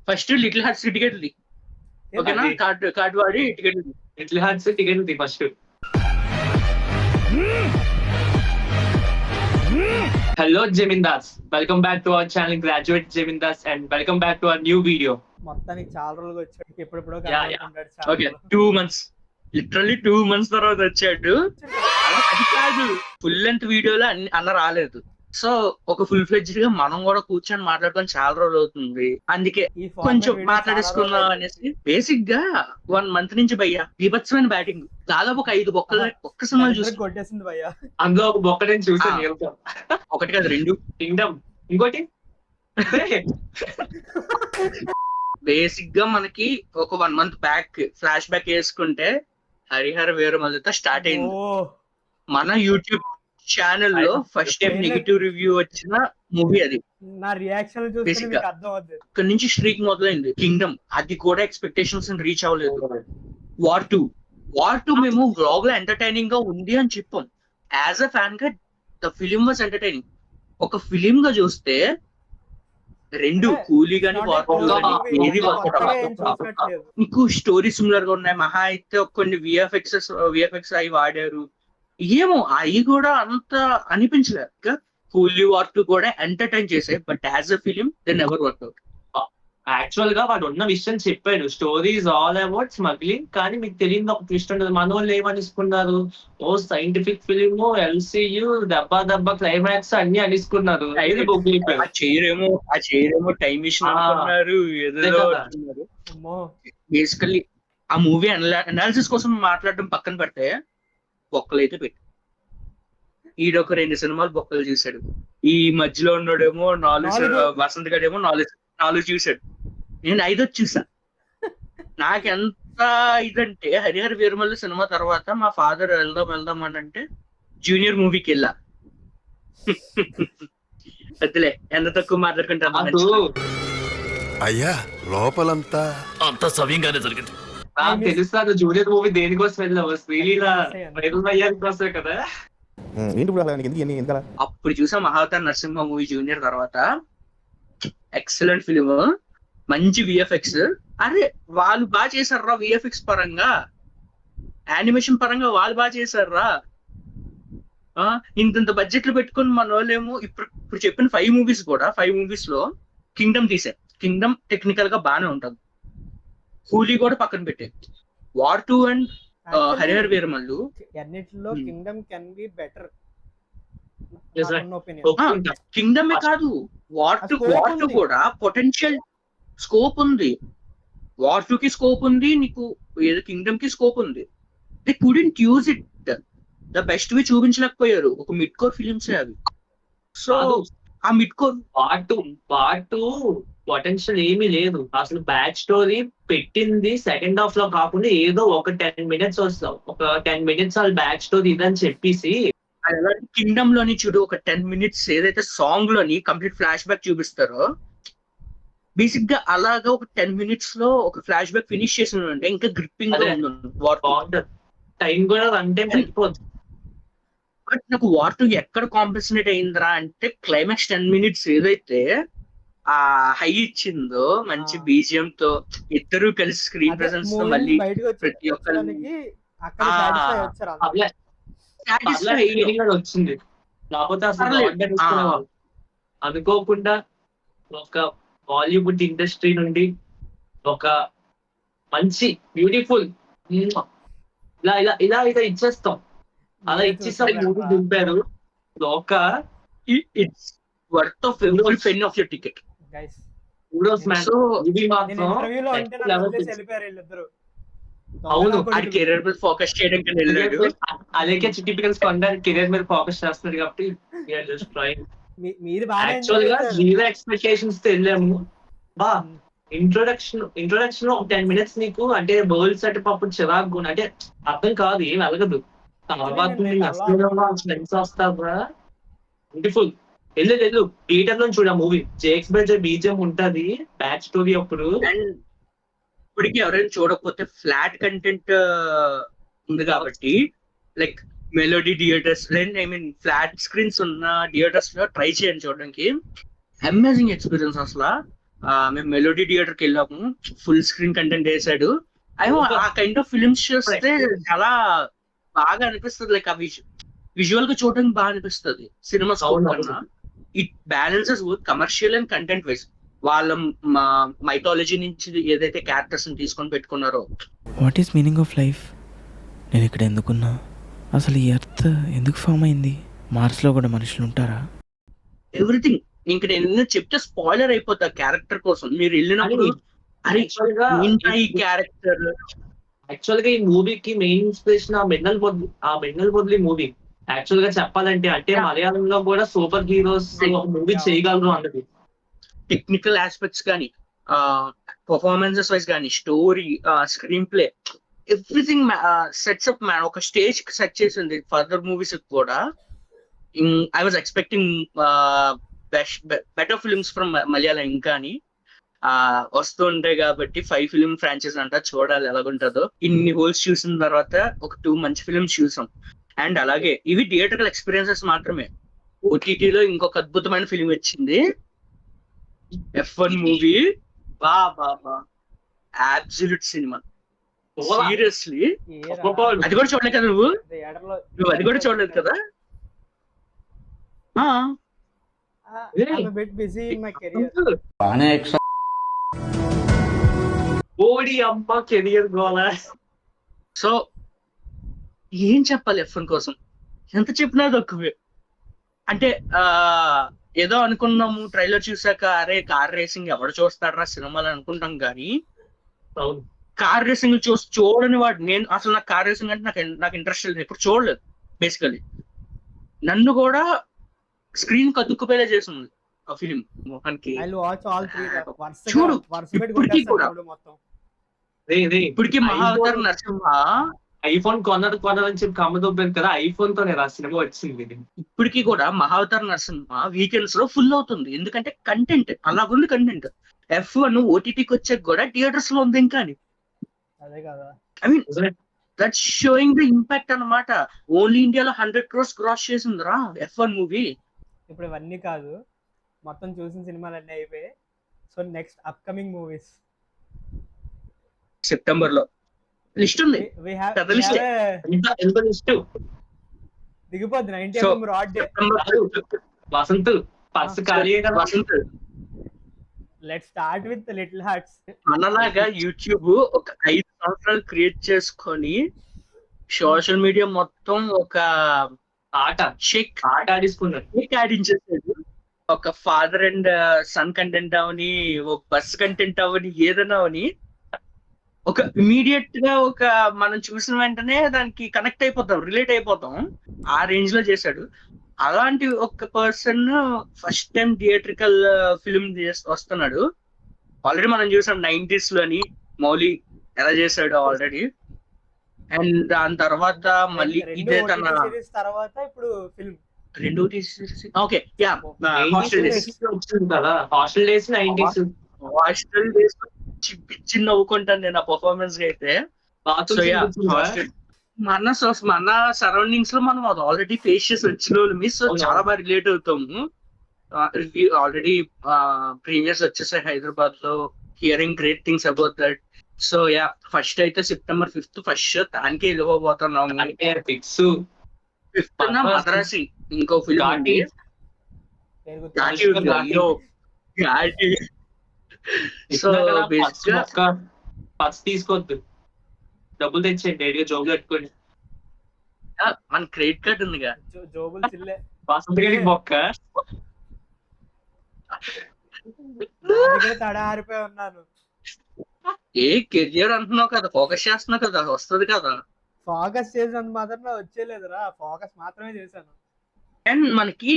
First little Hearts ticket ఓకేనా? అది. Card వాడి టికెట్ లిటిల్ హార్ట్స్ టికెట్ ఉంది ఫస్ట్. హలో జమీందాస్, welcome back to our channel graduate జమీందాస్ and welcome back to our new video. మొత్తానికి చాలా రోజులుగా వచ్చాడు, ఎప్పుడెప్పుడో Yeah, కనబడుతుంటాడు ఓకే ఛానల్లో. 2 months లిటరల్లీ 2 months తర్వాత వచ్చాడు. అది కాదు, ఫుల్ లెంత్ వీడియోలో అన్న రాలేదు. సో ఒక ఫుల్ ఫ్లెడ్జ్డ్ గా మనం కూడా కూర్చొని మాట్లాడుకొని చాలా రోజులు అవుతుంది. అందుకే ఈ format కొంచెం video మాట్లాడేసుకుందాం చాలా రోజులు అనేసి బేసిక్ గా 1 month నుంచి భయ్యా బీభత్సమైన బ్యాటింగ్, దాదాపు ఒక 5 బొక్కలు ఒక్క సినిమా చూసి అందరికి కొట్టేసింది భయ్యా. అందులో ఒక బొక్క నేను చూసాను. Ah. నీళ్ళతో ఒకటి కాదు 2. కింగ్డమ్, ఇంకోటి బేసిక్ గా మనకి ఒక 1 month బ్యాక్ ఫ్లాష్ బ్యాక్ వేసుకుంటే హరిహర వీరమల్లితో స్టార్ట్ అయింది. ఓ మన యూట్యూబ్ ఛానల్ లో ఫస్ట్ టైం నెగిటివ్ రివ్యూ వచ్చిన మూవీ అది. నా రియాక్షన్ చూస్తే Basic మీకు గా. అర్థం అవుతుంది. ఇక్కడ నుంచి స్ట్రీక్ మొదలైంది. కింగ్డమ్ అది కూడా ఎక్స్పెక్టేషన్స్ రీచ్ అవ్వలేదు. వార్ టూ మేము వ్లాగ్ లో ఎంటర్టైనింగ్ గా ఉంది అని చెప్పాం. యాజ్ అ ఫ్యాన్ గా ద ఫిలిం వాజ్ ఎంటర్టైనింగ్. ఒక ఫిలిం గా చూస్తే 2 కూలీ గానీ Not వార్ a cool గానీ movie. ఏది కొత్తగా వర్కౌట్ ఏం చూసినట్లేదు. మీకు స్టోరీ సిమిలర్ గా ఉన్నాయి. మహా అయితే కొన్ని విఎఫ్ఎక్స్ అవి వాడారు. ఏమో అవి కూడా అంత అనిపించలేదు. కూలీ వార్ 2 కూడా ఎంటర్టైన్ చేసాయి, but as a film they never work out. Actual గా వాడు ఉన్న విషయం చెప్పాడు. స్టోరీస్ ఆల్ అబౌట్ స్మగ్లింగ్, కానీ మీకు తెలియదు ఒక ట్విస్ట్ ఉంటుంది. మన వాళ్ళు ఏమనిసుకున్నారు, ఓ సైంటిఫిక్ ఫిలిం, ఎల్సీయు, దెబ్బ క్లైమాక్స్ అన్ని అనిసుకున్నారు. ఆ చేయరేమో టైం మిషన్ అనుకున్నారు, అదే ఏదో కదా. అనుకున్నారు. అమ్మో, బేసికల్లీ ఆ మూవీ అనాలిసిస్ కోసం మాట్లాడడం పక్కన పెడితే బొక్కలు అయితే పెట్టి ఈడొక 2 సినిమాలు బొక్కలు చూశాడు. ఈ మధ్యలో ఉన్నాడేమో 4 వసంత్ గడేమో 4 చూశాడు. నేను 5 చూసా. నాకెంత ఇదంటే హరిహర వీరమల్లి సినిమా తర్వాత మా ఫాదర్ వెళ్దాం అని అంటే జూనియర్ మూవీకి వెళ్ళా. వద్దులే, ఎంత తక్కువ మాట్లాడుకుంటా. అయ్యా లోపలంతా అంత సవ్యంగానే జరిగింది. నాకు తెలుస్తాను జూనియర్ మూవీ దేనికోసం వెళ్ళావు, శ్రీలీల వైరల్ అయ్యాని కోసమే కదా. ఏంటి ఇప్పుడు అలా ఎందుకు ఎందుకు అప్పుడు చూసా మహావతార్ నరసింహ మూవీ జూనియర్ తర్వాత. ఎక్సలెంట్ ఫిలిం, మంచి విఎఫ్ఎక్స్. అరే వాళ్ళు బాగా చేశారా విఎఫ్ఎక్స్ పరంగా, యానిమేషన్ పరంగా వాళ్ళు బాగా చేశారా. ఇంత బడ్జెట్లు పెట్టుకుని మన వాళ్ళేమో ఇప్పుడు చెప్పిన 5 మూవీస్ కూడా 5 మూవీస్ లో కింగ్డమ్ తీసారు. కింగ్డమ్ టెక్నికల్ గా బాగానే ఉంటది. కూలీ కూడా పక్కన పెట్టే వార్ 2 అండ్ హరిహర వీరమల్లు అన్నిటిలో Kingdom can be better. Yes, right. Opinion. Kingdom కాదు, వార్ టూ కూడా పొటెన్షియల్ స్కోప్ ఉంది. వార్ 2 కి స్కోప్ ఉంది, నీకు ఏదో కింగ్డమ్ కి స్కోప్ ఉంది. They couldn't use it. The best వి చూపించలేకపోయారు. ఒక మిడ్ కోర్ ఫిలిమ్స్ అవి. సో ఆ mid core part two potential ఏమీ లేదు అసలు. బ్యాక్ స్టోరీ పెట్టింది సెకండ్ హాఫ్ లో కాకుండా ఏదో ఒక 10 minutes వస్తాం, ఒక 10 minutes వాళ్ళ బ్యాక్ స్టోరీ ఇదని చెప్పేసి. కింగ్డమ్ లోని చూడు, ఒక 10 minutes ఏదైతే సాంగ్ లోని కంప్లీట్ ఫ్లాష్ బ్యాక్ చూపిస్తారో, బేసిక్ గా అలాగా ఒక 10 minutes లో ఒక ఫ్లాష్ బ్యాక్ ఫినిష్ చేసిన అంటే ఇంకా గ్రిప్పింగ్ గా ఉంది. టైం కూడా అంటే అయిపోతుంది. బట్ నాకు వార్ 2 ఎక్కడ కాంపెన్సేట్ అయిందిరా అంటే క్లైమాక్స్ 10 minutes ఏదైతే ఆ హై ఇచ్చిందో, మంచి బీజిఎం తో ఇద్దరు కలిసి స్క్రీన్ ప్రెసెన్స్ తో మళ్ళీ ప్రతి ఒక్కరికి అక్కడ satisfy వచ్చారు అందరూ. వచ్చింది. కాకపోతే అసలు అనుకోకుండా ఒక బాలీవుడ్ ఇండస్ట్రీ నుండి ఒక మంచి బ్యూటిఫుల్ ఇలా ఇలా ఇలా ఇలా ఇచ్చేస్తాం, అలా ఇచ్చేస్తాం. మూవీ దింపారు. ఒక it's worth of every pen of your ticket. Guys, so ఇది నేను మాత్రం ఇంటర్వ్యూలో అంటే next నన్ను level వదిలేసి is- వెళ్ళిపోయారు వీళ్ళిద్దరు. అవును, ఆ కెరీర్ మీద ఫోకస్ చేయడం కన్నా వెళ్ళాడు. అలాగే టిపికల్ కెరీర్ మీద ఫోకస్ చేస్తున్నారు కాబట్టి జస్ట్ ట్రైంగ్. మీరు బాగా యాక్చువల్ గా జీరో ఎక్స్పెక్టేషన్స్ తో వెళ్ళాము. బా ఇంట్రొడక్షన్ లో ఒక 10 minutes నీకు అంటే వరల్డ్ సెటప్ అప్పుడు చిరాకు అంటే అర్థం కాదు, ఏం వెలగదు. తర్వాత ఫ్రెండ్స్ వస్తారా బ్యూటిఫుల్. వెళ్ళు థియేటర్ లో చూడ మూవీ జేక్స్ బెజర్ బీజిఎం ఉంటది బ్యాక్ స్టోరీ అప్పుడు. అండ్ ఇప్పటికీ ఎవరైనా చూడకపోతే ఫ్లాట్ కంటెంట్ ఉంది కాబట్టి, like melody theatres, I mean flat screens ఉన్న థియేటర్స్ లో ట్రై చేయండి చూడడానికి. అమేజింగ్ ఎక్స్పీరియన్స్ అసలు. మేము మెలోడీ థియేటర్ కి వెళ్ళాము, ఫుల్ స్క్రీన్ కంటెంట్ వేసాడు. అయ్యో ఆ కైండ్ ఆఫ్ ఫిల్మ్స్ చూస్తే చాలా బాగా అనిపిస్తుంది. లైక్ ఆ విజువల్ గా చూడడానికి బాగా అనిపిస్తుంది సినిమా స్కోప్ కన్నా. It balances commercial and content wise. వాళ్ళ మైథాలజీ నుంచి ఏదైతే క్యారెక్టర్స్ తీసుకొని పెట్టుకున్నారో. What is meaning of life? నేను ఇక్కడ ఎందుకున్నా? అసలు ఈ ఎర్త్ ఎందుకు ఫామ్ అయింది? మార్స్లో కూడా మనుషులు ఉంటారా? ఎవ్రీథింగ్. ఇంక నేను చెప్తే స్పాయిలర్ అయిపోతా క్యారెక్టర్ కోసం. మీరు వెళ్ళినప్పుడు అరే ఏంటా ఈ క్యారెక్టర్. యాక్చువల్ గా ఈ మూవీకి మెయిన్ ఇన్స్పిరేషన్ ఆ బెంగల్ బొద్లి మూవీ. యాక్చువల్ గా చెప్పాలంటే అంటే మలయాళంలో కూడా సూపర్ హీరోస్ ఒక మూవీ చేయగలరు అన్నది. టెక్నికల్ ఆస్పెక్ట్స్ కానీ, పర్ఫార్మెన్సెస్ వైజ్ కానీ, story, screen play, everything sets up man. ఒక స్టేజ్ సెట్ చేసింది ఫర్దర్ మూవీస్ కూడా. I was expecting better films from Malayalam. ఇంకా అని వస్తుంటాయి కాబట్టి 5 ఫిల్మ్ ఫ్రాంచైజ్ అంట, చూడాలి ఎలాగుంటుందో. ఇన్ని హోల్స్ చూసిన తర్వాత ఒక 2 మంచి ఫిల్మ్స్ చూసాం. అండ్ అలాగే ఇవి థియేటర్కల్ ఎక్స్పీరియన్సెస్ మాత్రమే. ఓటీటీలో ఇంకొక అద్భుతమైన ఫిల్మ్ వచ్చింది, F1 movie. Absolute cinema. Seriously అది కూడా చూడలేదు కదా నువ్వు అది కూడా చూడలేదు కదా? Busy in my career. ఓడి అమ్మ కెరియర్ గోలా. సో ఏం చెప్పాలి F1 కోసం? ఎంత చెప్పినా తక్కువే. అంటే ఏదో అనుకున్నాము ట్రైలర్ చూసాక, అరే కార్ రేసింగ్ ఎవరు చూస్తాడరా సినిమాలు అనుకుంటాం కానీ, కార్ రేసింగ్ చూడని వాడు నేను. అసలు నాకు కార్ రేసింగ్ అంటే నాకు ఇంట్రెస్ట్ లేదు, ఎప్పుడు చూడలేదు బేసికలీ. నన్ను కూడా స్క్రీన్ కతుక్కుపోయేలా చేసింది ఆ ఫిలిం మొహానికి. చూడు ఇప్పటికీ కూడా, ఇప్పటికీ మహావతార్ నరసింహ ఐఫోన్ కొనని చెప్పి కమ్మదొబ్బాను కదా, ఐఫోన్ తోనే రా సినిమా వచ్చింది. ఇప్పటికీ కూడా మహావతార్ నరసింహ వీకెండ్స్ లో ఫుల్ అవుతుంది. ఎందుకంటే కంటెంట్ అలాగుంది. కంటెంట్ F1 ఓటీటీకి వచ్చాక కూడా థియేటర్స్ లో ఉంది ఇంకా. I mean that's showing the impact అన్నమాట. ఓన్లీ ఇండియాలో 100 crores క్రాస్ చేసిందిరా F1 మూవీ. ఇప్పుడు ఇవన్నీ కాదు, మొత్తం చూసిన సినిమాలు అన్నీ అయిపోయాయి. So next upcoming movies September లో లిస్ట్ ఉంది. దిగిపోద్ది 90mm రాడ్ డే. వసంత్ పర్స్ ఖాళీ Vasanth. Let's start with Little Hearts. మనలాగా యూట్యూబ్ ఒక 5 సంవత్సరాలు క్రియేట్ చేసుకొని సోషల్ మీడియా మొత్తం ఒక ఆట ఆడించేసాడు. ఒక ఫాదర్ అండ్ సన్ కంటెంట్ అవని, ఒక బస్ కంటెంట్ అవని, ఏదైనా అవని ఒక ఇమీడియట్ గా ఒక మనం చూసిన వెంటనే దానికి కనెక్ట్ అయిపోతాం, రిలేట్ అయిపోతాం. ఆ రేంజ్ లో చేశాడు. అలాంటి ఒక person first time theatrical film వస్తున్నాడు. ఆల్రెడీ మనం చూసాం 90s లోని మౌలి ఎలా చేశాడు ఆల్రెడీ. అండ్ దాని తర్వాత మళ్ళీ ఇదే తన తర్వాత ఇప్పుడు ఫిల్మ్ రెండో ఓకే యా హాస్టల్ డేస్ కదా. Hostel days 90s. Hostel days పిచ్చి నవ్వుకుంటాను నేను ఆ పర్ఫార్మెన్స్ అయితే. మన సరౌండింగ్స్ లో మనం అది ఆల్రెడీ ఫేస్ చేసి వచ్చిన వాళ్ళు సో చాలా బాగా రిలేట్ అవుతాము. ఆల్రెడీ ప్రీవియస్ వచ్చేసాయి హైదరాబాద్ లో, hearing great things about that. So yeah first అయితే September 5th ఫస్ట్ షో దానికే వెళ్ళిపోతున్నాం. 5th మద్రాసి ఇంకో ఫిల్మ్ అండి. సో బేసిక్గా పర్స్ తీసుకోవద్దు, డబ్బులు తెచ్చేయండి డైరెక్ట్గా జోబులు పెట్టుకోండి. మన క్రెడిట్ కార్డ్ ఉందిగా, జోబులు చిల్లే మొక్క తడారిపోయి ఉన్నాను. ఏ కెరియర్ అంటున్నావు కదా, ఫోకస్ చేస్తున్నావు కదా, వస్తుంది కదా. ఫోకస్ చేసినంత మాత్రం వచ్చేలేదురా, ఫోకస్ మాత్రమే చేశాను. అండ్ మనకి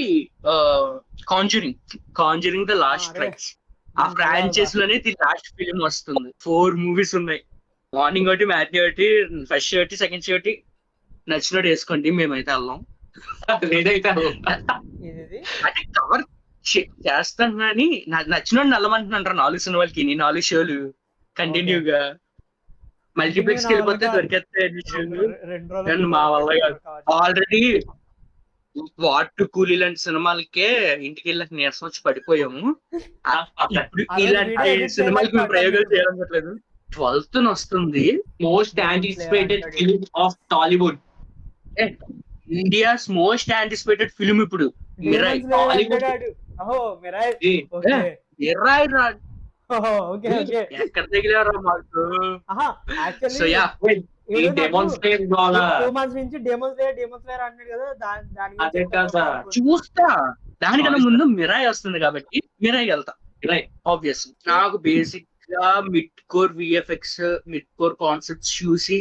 కాంజరింగ్ ద లాస్ట్ ట్రైక్స్ ఆ ఫ్రాంచైజ్ లోనే ది లాస్ట్ ఫిలిం వస్తుంది. 4 మూవీస్ ఉన్నాయి. మార్నింగ్ ఒకటి, మ్యాట్నీ ఒకటి, ఫస్ట్ ఒకటి, సెకండ్ షో ఒకటి. నచ్చినట్టు వేసుకోండి, మేమైతే వెళ్దాం. అంటే కవర్ చేస్తాం కానీ నచ్చినట్టు వెళ్ళమంటున్నాను 4 సినిమాలకి. 4 షోలు కంటిన్యూగా మల్టీప్లెక్స్ కి వెళ్ళిపోతే దొరికేస్తాయి. మా వల్ల కాదు. ఆల్రెడీ వాటు కూలీ లాంటి సినిమాలకే ఇంటికి వెళ్ళక నీరసం వచ్చి పడిపోయాము. ఇప్పుడు ఆ రోజు ఇలాంటి వీడియో edit సినిమాలకి మేము చేయలేక ప్రయోగాలు పడ్డాను. చేయాలనుకోవట్లేదు. 12th వస్తుంది. Most anticipated film of Tollywood. India's most anticipated film ఇప్పుడు మిరాయ్. Demon Slayer Hollywood. అంటాడు. ఓహో మిరాయ్. ఏ, ఓకే మిరాయ్ రా, ఓహో ఓకే ఓకే ఎక్కడ తగిలారా మాకు. ఆహా సో యాక్చువల్లీ యా, ఈ డెమాన్స్ట్రేట్ ద్వారా 2 months నుంచి డెమోన్ స్లేయర్ అంటాడు కదా దాని అదే గురించి కదా. చూస్తా. దానికన్నా ముందు మిరాయ్ వస్తుంది కాబట్టి మిరాయ్ వెళ్తా Right. ఆబ్వియస్. నాకు బేసిక్ గా mid core VFX, mid core concepts చూసి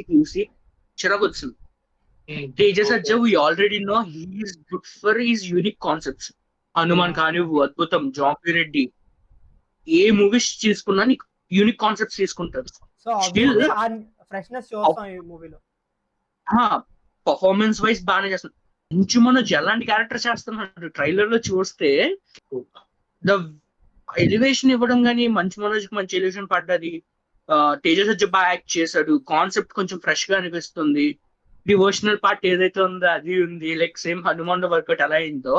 చిరాకు వచ్చింది. Teja Sajja we already know he is good for his unique concepts. Hanuman కానివ్వు, అద్భుతం, జాంపీ రెడ్డి, ఏ మూవీస్ తీసుకున్నా నీకు యూనిక్ కాన్సెప్ట్స్ తీసుకుంటారు. సో ఆబ్వియస్లీ ఆ ఫ్రెష్నెస్ చూస్తాం ఈ మూవీలో. పర్ఫార్మెన్స్ వైజ్ బాగానే చేస్తున్నాడు. కొంచెం మనోజ్ ఎలాంటి క్యారెక్టర్ చేస్తున్నాడు ట్రైలర్ లో చూస్తే. ద ఎలివేషన్ ఇవ్వడం కానీ మంచి మనోజ్ కి మంచి ఎలివేషన్ పడ్డది. తేజస్ అజ్జా బాగా యాక్ట్ చేశాడు. కాన్సెప్ట్ కొంచెం ఫ్రెష్ గా అనిపిస్తుంది. డివోషనల్ పార్ట్ ఏదైతే ఉందో అది ఉంది. లైక్ సేమ్ హనుమాన్ లో వర్కౌట్ ఎలా అయిందో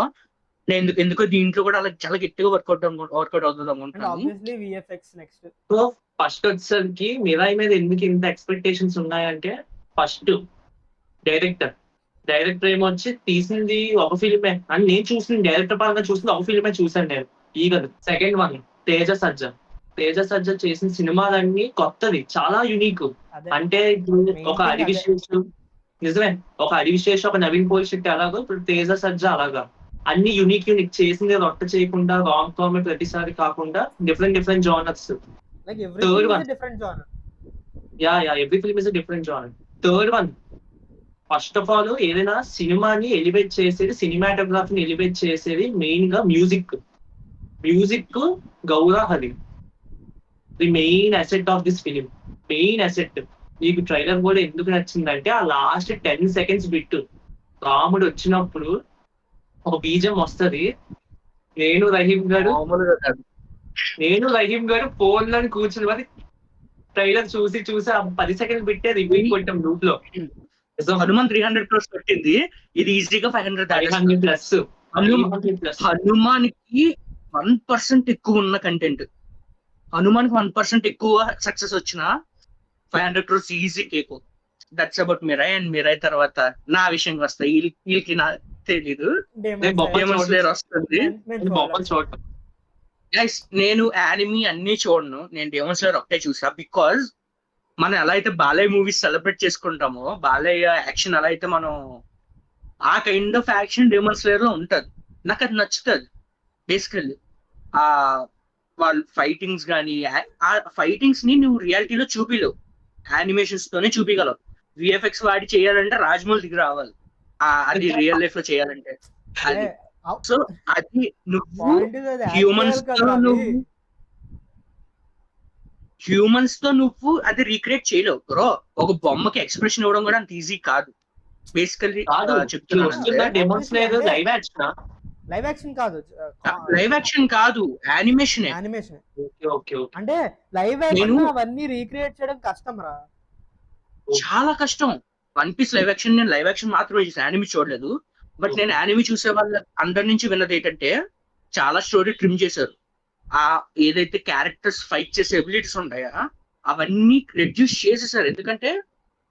నేను ఎందుకో దీంట్లో కూడా అలా చాలా గట్టిగా వర్కౌట్ అవుతుంది అండ్ అనుకుంటున్నాను. Obviously VFX next. So first వచ్చేసరికి మిరాయి మీద ఎందుకు ఇంత ఎక్స్పెక్టేషన్స్ ఉన్నాయంటే, ఫస్ట్ డైరెక్టర్ ఏమొచ్చి తీసింది ఒక ఫిల్మే అని నేను చూసింది, డైరెక్టర్ పరంగా చూసింది ఒక ఫిల్మే చూసాను నేను. ఈ కదా సెకండ్ వన్ తేజస్ అజ్జా చేసిన సినిమాలన్నీ కొత్తది, చాలా యూనిక్. అదే అంటే ఇప్పుడు ఒక అడివిశేషు, నిజమే, ఒక అడివిశేషు, ఒక నవీన్ పోలిశెట్టి అలాగో ఇప్పుడు తేజస్ అజ్జా అలాగా అన్ని యూనిక్ చేసింది రొట్ట చేయకుండా రాంగ్ కామ్ ప్రతిసారి కాకుండా different genres. Like Third everything one. Is different genre. Yeah every film is different genre. Third one, first of all ఏదైనా సినిమాని ఎలివేట్ చేసేది, సినిమాటోగ్రఫీని ఎలివేట్ చేసేది మెయిన్ గా music Gaura Hari, the main asset of this film. Main asset. మీకు trailer కూడా ఎందుకు నచ్చిందంటే ఆ లాస్ట్ 10 seconds బిట్, రాముడు వచ్చినప్పుడు ఒక బీజం వస్తది. నేను రహీం గారు ఫోన్ లో కూర్చుని మరి ట్రైలర్ చూసి ఆ 10 seconds బిట్టే రివ్యూ కొట్టాం గ్రూప్ లో. హనుమాన్ 300 crores పెట్టింది, ఇది ఈజీగా 500 500+. హనుమాన్ కి 1% ఎక్కువ ఉన్న కంటెంట్, హనుమాన్ కి 1% ఎక్కువ సక్సెస్ వచ్చిన 500 crores easy cake. That's about Mirai. And Mirai తర్వాత నా విషయంకి వస్తా. వీళ్ళకి నాకు తెలీదు, డెమన్ స్లేయర్ వస్తుంది. గైస్ నేను యానిమీ అన్ని చూడను, నేను డెమన్ స్లేయర్ ఒకటే చూసా. బికాజ్ మనం ఎలా అయితే బాలయ్య మూవీస్ సెలబ్రేట్ చేసుకుంటామో, బాలయ్య యాక్షన్ ఎలా అయితే మనం ఆ kind of action demon slayer లో ఉంటది. నాకు అది నచ్చుతుంది బేసికల్లీ. ఆ వాళ్ళ ఫైటింగ్స్ కానీ, ఆ ఫైటింగ్స్ ని నువ్వు రియాలిటీలో చూపిలేవు, యానిమేషన్స్ తోనే చూపించగలవు. విఎఫ్ఎక్స్ వాడి చేయాలంటే రాజమౌళి దిగి రావాలి, అది రియల్ లైఫ్ లో చేయాలంటే. అది సో అది నువ్వు హ్యూమన్స్ తో నువ్వు అది రీక్రియేట్ చేయలేవు బ్రో. ఒక బొమ్మకి ఎక్స్ప్రెషన్ ఇవ్వడం కూడా అంత ఈజీ కాదు బేసికల్లీ చెప్తున్నాను. లైవ్ యాక్షన్ కాదు, యానిమేషన్. అంటే లైవ్ యాక్షన్ అవన్నీ రీక్రియేట్ చేయడం కష్టం రా, చాలా కష్టం. వన్ పీస్ లైవ్ యాక్షన్ నేను లైవ్ యాక్షన్ మాత్రమే చూసాను, యానిమీ చూడలేదు. బట్ నేను యానిమీ చూసే వాళ్ళ అందరి నుంచి విన్నది ఏంటంటే చాలా స్టోరీ ట్రిమ్ చేశారు. ఆ ఏదైతే క్యారెక్టర్స్ ఫైట్ చేసే ఎబిలిటీస్ ఉంటాయా అవన్నీ రెడ్యూస్ చేసేసారు. ఎందుకంటే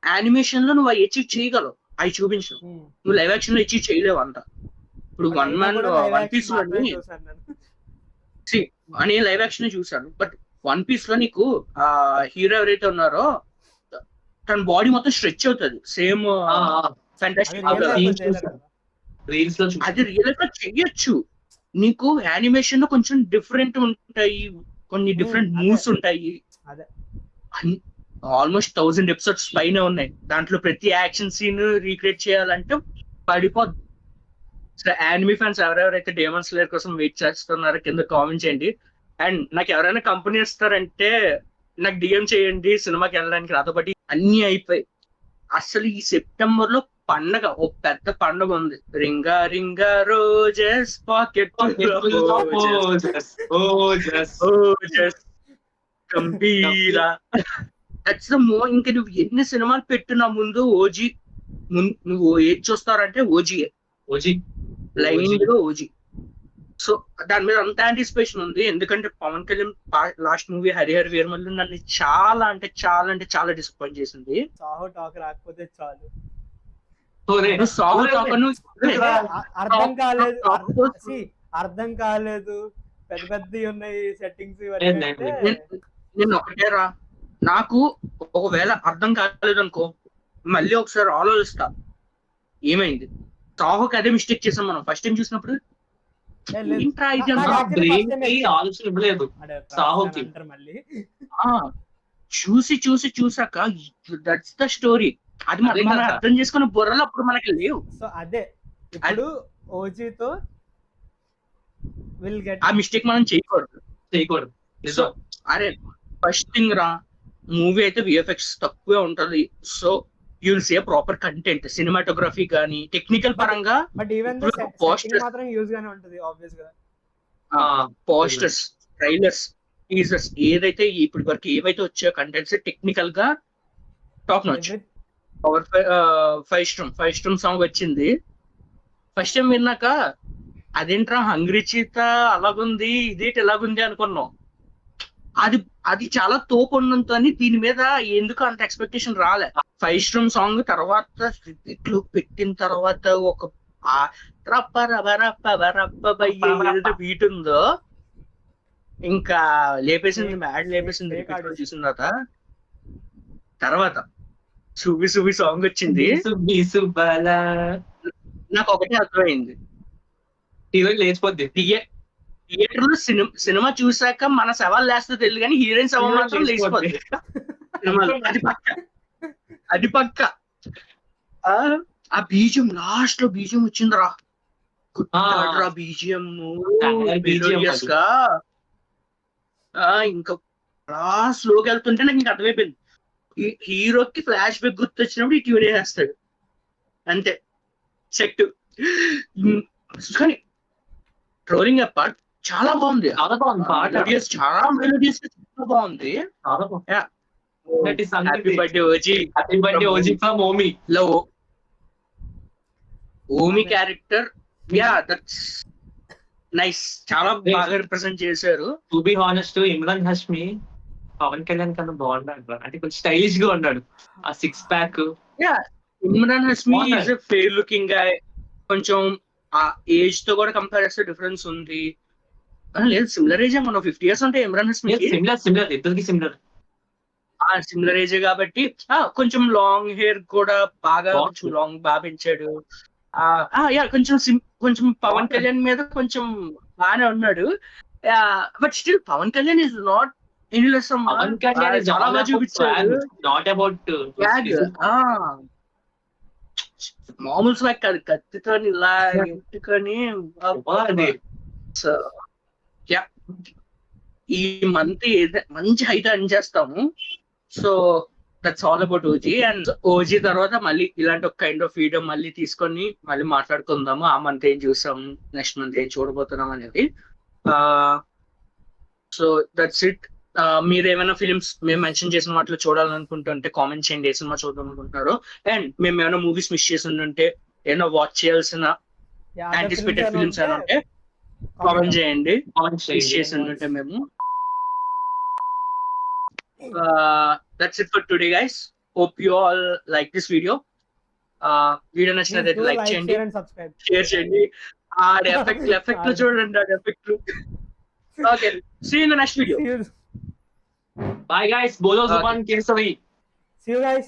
యానిమేషన్ లో నువ్వు అవి అచీవ్ చేయగలవు, అవి చూపించు. నువ్వు లైవ్ యాక్షన్ లో అచీవ్ చేయలేవు అంట. ఇప్పుడు వన్ పీస్ లో నేను లైవ్ యాక్షన్ చూసాను. బట్ వన్ పీస్ లో నీకు హీరో ఎవరైతే ఉన్నారో తన బాడీ మొత్తం స్ట్రెచ్ అవుతుంది, సేమ్ ఫ్యాంటాస్టిక్. అది రియల్ లైఫ్ లో చెయ్యొచ్చు. నీకు యానిమేషన్ లో కొంచెం డిఫరెంట్ ఉంటాయి, కొన్ని డిఫరెంట్ మూవ్స్ ఉంటాయి. ఆల్మోస్ట్ 1000 episodes పైన ఉన్నాయి. దాంట్లో ప్రతి యాక్షన్ సీన్ రీక్రియేట్ చేయాలంటే పడిపోద్ది. సో యానిమీ ఫ్యాన్స్ ఎవరెవరైతే డెమన్ స్లేయర్ కోసం వెయిట్ చేస్తున్నారో కింద కామెంట్ చేయండి. అండ్ నాకు ఎవరైనా కంపెనీ ఇస్తారంటే నాకు డిఎం చేయండి, సినిమాకి వెళ్ళడానికి. నాతో పాటు అన్ని అయిపోయి అసలు ఈ సెప్టెంబర్ లో పండగ, ఓ పెద్ద పండగ ఉంది. Ring a ring a roses pocket Gambheera. That's the ఇంకా నువ్వు ఎన్ని సినిమాలు పెట్టినా ముందు ఓజీ, నువ్వు ఏది చూస్తారంటే ఓజీ. బ్లైండ్ గా ఓజీ. సో దాని మీద అంత యాంటిసిపేషన్ ఉంది, ఎందుకంటే పవన్ కళ్యాణ్ లాస్ట్ మూవీ హరిహర వీరమల్లు నన్ను చాలా అంటే చాలా డిసప్పాయింట్ చేసింది. సాహో టాక్ రాకపోతే చాలు. సాహో టాకను అర్థం కాలేదు, అర్థం కాలేదు, పెద్ద పెద్దవి ఉన్నాయి సెట్టింగ్స్ నేను ఒకటేరా, నాకు ఒకవేళ అర్థం కాలేదు అనుకో మళ్ళీ ఒకసారి ఆలోచిస్తా ఏమైంది. సాహోకి అదే మిస్టేక్ చేసాం మనం ఫస్ట్ టైం చూసినప్పుడు. ఏంట్రా ఇది అన్నా? ఆలోచన ఇవ్వలేదు సాహోకి. మళ్ళీ చూసాక దట్స్ ద స్టోరీ, అది మనం అర్థం చేసుకున్న బుర్రలు అప్పుడు మనకి లేవు. సో అదే ఇప్పుడు ఓజీతో విల్ గెట్ ఆ మిస్టేక్ మనం చేయకూడదు. సో అరే ఫస్ట్ థింగ్ రా, మూవీ అయితే విఎఫ్ఎక్స్ తక్కువే ఉంటది. సో యూల్ సే ప్రాపర్ కంటెంట్, సినిమాటోగ్రఫీ గానీ టెక్నికల్ పరంగా. బట్ ఈవెన్ పోస్టర్స్ మాత్రం యూజ్ గానే ఉంటది ఆబ్వియస్ గా. పోస్టర్స్, ట్రైలర్స్, టీజర్స్ ఏదైతే ఇప్పటి వరకు ఏవైతే వచ్చాయో కంటెంట్స్ టెక్నికల్ గా టాప్ నాచ్. పవర్ 5 స్ట్రమ్ సాంగ్ వచ్చింది ఫస్ట్ టైం విన్నాక, అదేంట్రా హంగ్రీ చీత అలాగుంది ఇదేంటి ఎలాగుంది అనుకున్నాం. అది చాలా తోపు ఉన్నంత అని దీని మీద ఎందుకు అంత ఎక్స్పెక్టేషన్ రాలే. 5 స్ట్రమ్ సాంగ్ తర్వాత ఇట్లు పెట్టిన తర్వాత ఒక బీట్ ఉందో ఇంకా లేపేసింది, మ్యాడ్ లేపేసింది చూసిన తర్వాత సుబి సాంగ్ వచ్చింది. నాకు ఒకటే అర్థమైంది, లేచిపోద్ది థియేటర్ లో సినిమా చూసాక మన సవాల్ లేస్తే తెలియదు కానీ హీరోయిన్ సవాల్ మాత్రం లేచిపోద్ది సినిమాలో. అది పక్క. ఆ బీజియం లాస్ట్ లో బీజియం వచ్చిందిరా, గుర్తురా బీజియం గా. ఇంకా స్లోగా వెళ్తుంటే నాకు ఇంకా అర్థమైపోయింది, హీరోకి ఫ్లాష్ బ్యాక్ గుర్తొచ్చినప్పుడు ఈ ట్యూన్ వేస్తాడు అంతే సెట్. కానీ ట్రోలింగ్ అపార్ట్ చాలా బాగుంది, చాలా మెలోడియస్ చాలా బాగుంది. Happy birthday OG from Omi. Omi character that's nice, చాలా బాగా రిప్రజెంట్ చేశారు. To be honest, Emraan Hashmi Pawan Kalyan కన్నా బాగున్నాడు, అంటే కొంచెం స్టైలిష్ గా ఉన్నాడు. ఆ 6 pack. Emraan Hashmi is a fair looking guy. కొంచెం ఆ ఏజ్ తో కూడా కంపేర్ చేస్తే డిఫరెన్స్ ఉంది. లేదు సిమిలర్ ఏజ్, మనం 50 years ఉంటే ఇమ్రాన్ హష్మి సిమిలర్ ఇద్దరికి సిమిలర్ ఏజ్ కాబట్టి కొంచెం లాంగ్ హెయిర్ కూడా బాగా పెంచాడు. కొంచెం పవన్ కళ్యాణ్ మీద కొంచెం బాగానే ఉన్నాడు. But still Pavan Kalyan is not చాలా బాగా చూపించాడు. మామూలు స్వాగ్ కాదు, కత్తితో ఇలా ఎట్టుకొని. ఈ మంత్ మంచి హైట్ అర్న్ చేస్తాము. So that's all about OG. And OG తర్వాత మళ్ళీ ఇలాంటి ఒక కైండ్ ఆఫ్ వీడియో మళ్ళీ తీసుకొని మళ్ళీ మాట్లాడుకుందాము. ఆ మంత్ ఏం చూసాం, నెక్స్ట్ మంత్ ఏం చూడబోతున్నాం అనేది. So that's it. మీరు ఏమైనా ఫిలిమ్స్ మేము మెన్షన్ చేసిన వాటిలో చూడాలనుకుంటుంటే కామెంట్ చేయండి, ఏ సినిమా చూడాలనుకుంటున్నారో. అండ్ మేము ఏమైనా మూవీస్ మిస్ చేసి ఉంటే, ఏమైనా వాచ్ చేయాల్సిన యాంటిసిపేటెడ్ ఫిలిమ్స్ ఏమైనా ఉంటే కామెంట్ చేయండి. మిస్ చేసి ఉంటే మేము. That's it for today, guys. Hope you all like this video. Video నచ్చినట్లయితే లైక్ చేయండి, షేర్ చేయండి. ఆ ఎఫెక్ట్ లో చూడండి, ఆ effect. Okay, see you in the next video. Bye guys, bolo zuban kesari. See you guys.